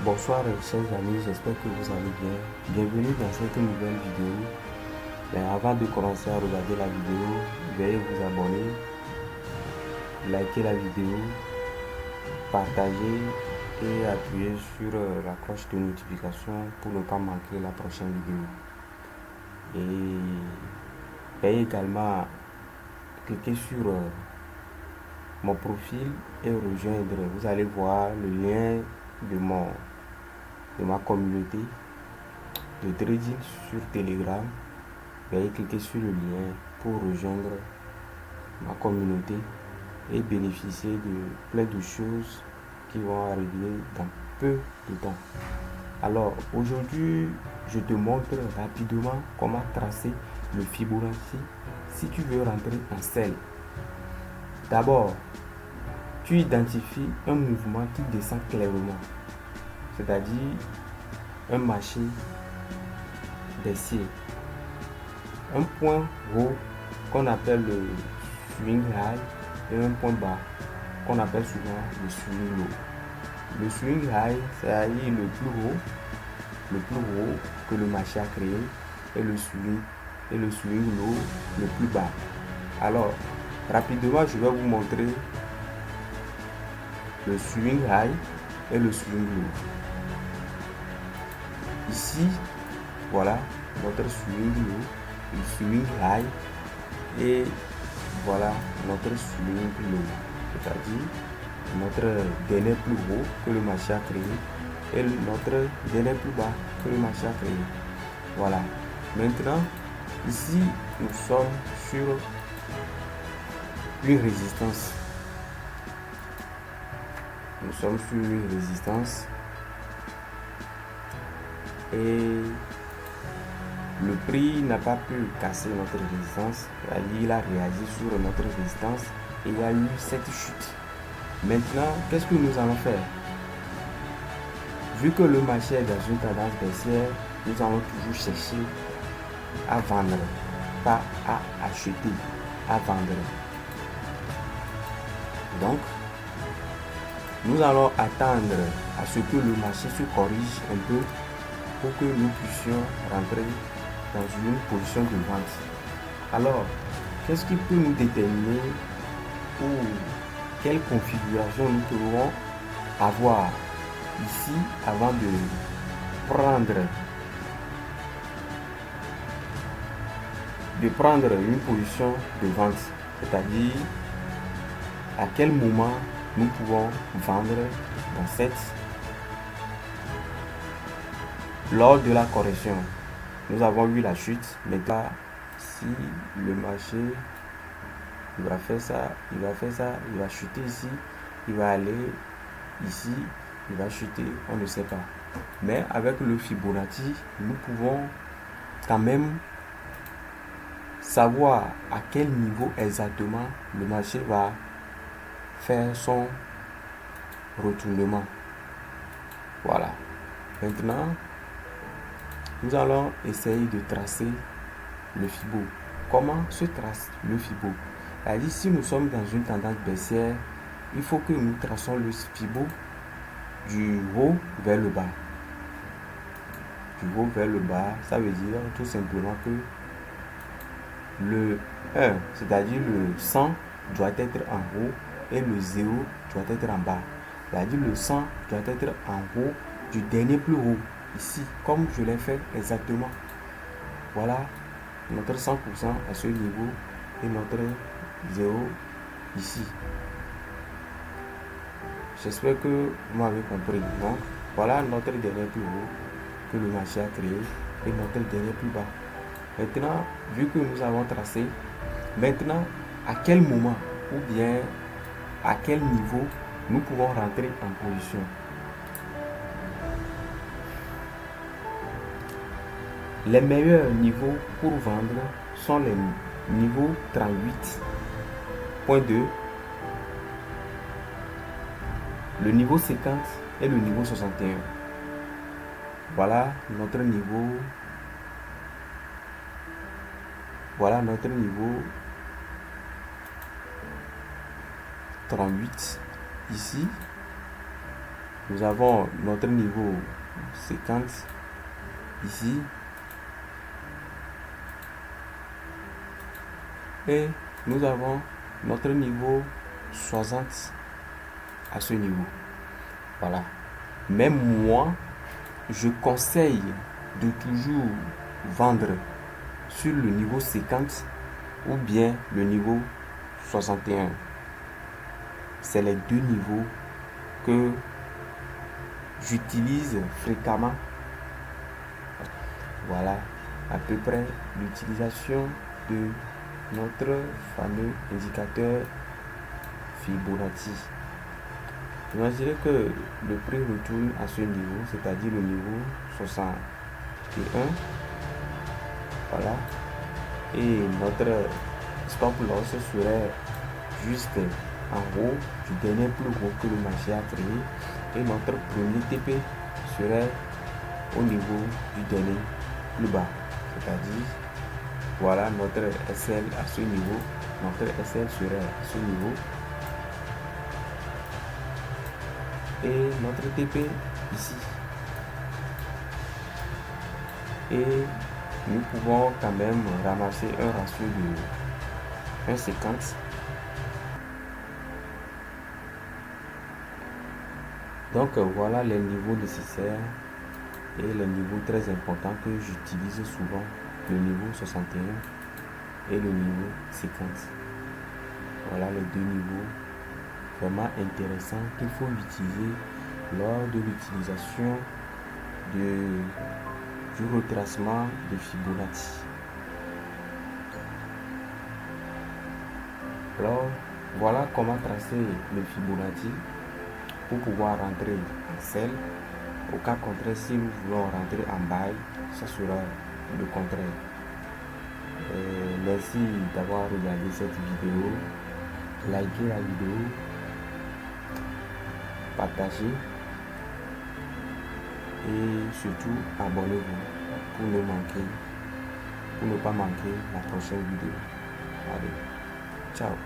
Bonsoir chers amis, j'espère que vous allez bien. Bienvenue dans cette nouvelle vidéo. Avant de commencer à regarder la vidéo, veuillez vous abonner, liker la vidéo, partager et appuyer sur la cloche de notification pour ne pas manquer la prochaine vidéo. Et veuillez également cliquer sur mon profil et rejoindre. Vous allez voir le lien de ma communauté de trading sur Telegram. Veuillez cliquer sur le lien pour rejoindre ma communauté et bénéficier de plein de choses qui vont arriver dans peu de temps. Alors aujourd'hui, je te montre rapidement comment tracer le Fibonacci si tu veux rentrer en sell. D'abord, tu identifies un mouvement qui descend clairement, c'est-à-dire un marché baissier, un point haut qu'on appelle le swing high et un point bas qu'on appelle souvent le swing low. Le swing high, c'est-à-dire le plus haut que le marché a créé, et le swing low, le plus bas. Alors, rapidement, je vais vous montrer le swing high et le swing low. Ici, voilà notre swing low, le swing high, et voilà notre swing low, c'est-à-dire notre dernier plus haut que le marché a créé et notre dernier plus bas que le marché a créé. Voilà. Maintenant, ici, nous sommes sur une résistance. Nous sommes sur une résistance et le prix n'a pas pu casser notre résistance. Il a réagi sur notre résistance et il y a eu cette chute. Maintenant, qu'est-ce que nous allons faire? Vu que le marché est dans une tendance baissière, nous allons toujours chercher à vendre, pas à acheter, à vendre. Donc, nous allons attendre à ce que le marché se corrige un peu pour que nous puissions rentrer dans une position de vente. Alors, qu'est-ce qui peut nous déterminer ou quelle configuration nous pourrons avoir ici avant de prendre une position de vente, c'est-à-dire à quel moment nous pouvons vendre lors de la correction. Nous avons vu la chute, mais là, si le marché il va faire ça, il va chuter ici, il va aller ici, il va chuter, on ne sait pas. Mais avec le Fibonacci, nous pouvons quand même savoir à quel niveau exactement le marché va faire son retournement. Voilà. Maintenant, nous allons essayer de tracer le Fibo. Comment se trace le Fibo? C'est-à-dire, si nous sommes dans une tendance baissière, il faut que nous traçons le Fibo du haut vers le bas. Du haut vers le bas, ça veut dire tout simplement que le 1, c'est-à-dire le 100 doit être en haut et le 0 doit être en bas. C'est-à-dire le 100 doit être en haut du dernier plus haut, ici, comme je l'ai fait exactement. Voilà notre 100% à ce niveau et notre 0 ici. J'espère que vous m'avez compris. Donc, voilà notre dernier plus haut que le marché a créé et notre dernier plus bas. Maintenant, vu que nous avons tracé, maintenant, à quel moment ou bien à quel niveau nous pouvons rentrer en position? Les meilleurs niveaux pour vendre sont les niveaux 38.2, le niveau 50 et le niveau 61. Voilà notre niveau 38 ici nous avons notre niveau 50 ici. Et nous avons notre niveau 60 à ce niveau. Voilà. Même moi, je conseille de toujours vendre sur le niveau 50 ou bien le niveau 61. C'est les deux niveaux que j'utilise fréquemment. Voilà à peu près l'utilisation de notre fameux indicateur Fibonacci. Imaginez que le prix retourne à ce niveau, c'est-à-dire le niveau 61. Voilà. Et notre stop loss serait juste en haut du dernier plus haut que le marché a créé. Et notre premier TP serait au niveau du dernier plus bas. C'est-à-dire, voilà notre SL à ce niveau. Notre SL serait à ce niveau. Et notre TP ici. Et nous pouvons quand même ramasser un ratio de 1,50. Donc voilà les niveaux nécessaires et les niveaux très importants que j'utilise souvent, le niveau 61 et le niveau 50. Voilà les deux niveaux vraiment intéressants qu'il faut utiliser lors de l'utilisation du retracement de Fibonacci. Alors voilà comment tracer le Fibonacci pour pouvoir rentrer en sell. Au cas contraire, si nous voulons rentrer en buy, ça sera le contraire. Merci d'avoir regardé cette vidéo. Likez la vidéo, partagez et surtout abonnez-vous pour ne pas manquer la prochaine vidéo. Allez, ciao.